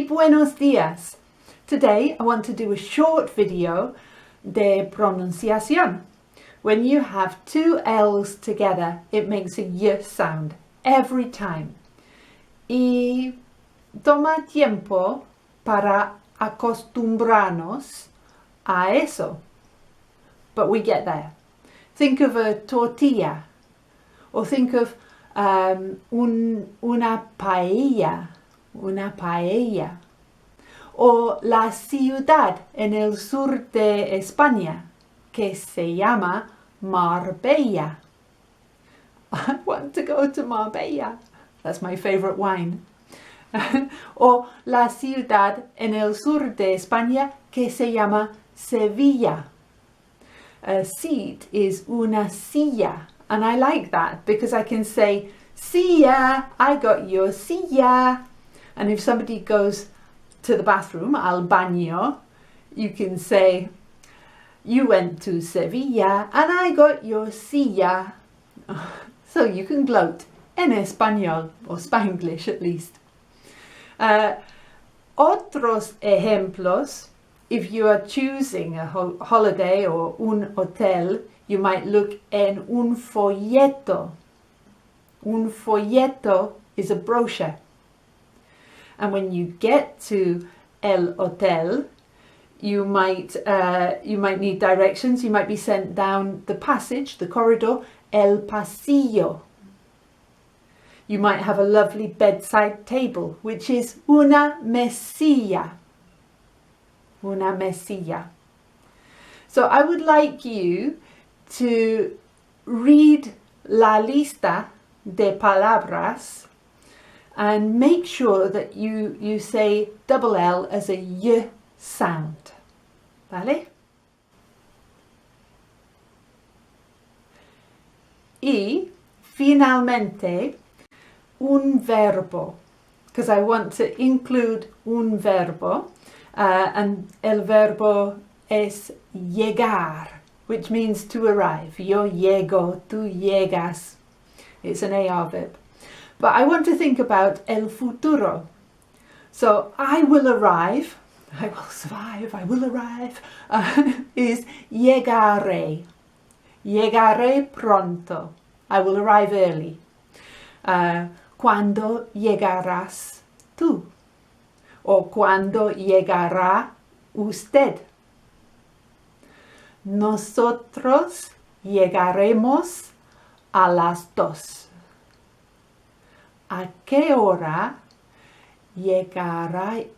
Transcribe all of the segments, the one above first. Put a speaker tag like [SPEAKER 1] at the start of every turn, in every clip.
[SPEAKER 1] buenos días. Today I want to do a short video de pronunciación. When you have two L's together, it makes a y sound every time. Y toma tiempo para acostumbrarnos a eso. But we get there. Think of a tortilla, or think of una paella, o la ciudad en el sur de España que se llama Marbella. I want to go to Marbella. That's my favorite wine. O la ciudad en el sur de España que se llama Sevilla. A seat is una silla, and I like that because I can say, silla, I got your silla. And if somebody goes to the bathroom, al baño, you can say, you went to Sevilla and I got your silla. So you can gloat en español, or Spanglish at least. Otros ejemplos, if you are choosing a holiday or un hotel, you might look en un folleto. Un folleto is a brochure. And when you get to el hotel, you might need directions. You might be sent down the passage, the corridor, el pasillo. You might have a lovely bedside table, which is una mesilla. Una mesilla. So I would like you to read la lista de palabras and make sure that you say double L as a y sound. ¿Vale? Y finalmente un verbo, because I want to include un verbo. And el verbo es llegar, which means to arrive. Yo llego, tú llegas. It's an AR verb. But I want to think about el futuro. So I will arrive, I will survive, I will arrive, is llegaré. Llegaré pronto. I will arrive early. Cuándo llegarás tú? O cuándo llegará usted. Nosotros llegaremos a las 2. ¿A qué hora llegaréis?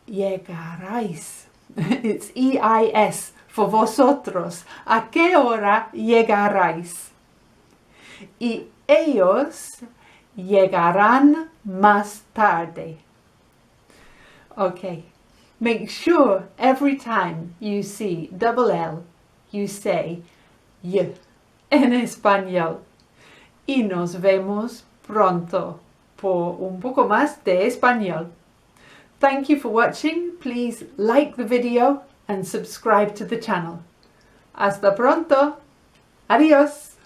[SPEAKER 1] It's EIS for vosotros. ¿A qué hora llegaréis? Y ellos llegarán más tarde. Okay, make sure every time you see double L, you say y en español. Y nos vemos pronto por un poco más de español. Thank you for watching. Please like the video and subscribe to the channel. Hasta pronto. Adiós.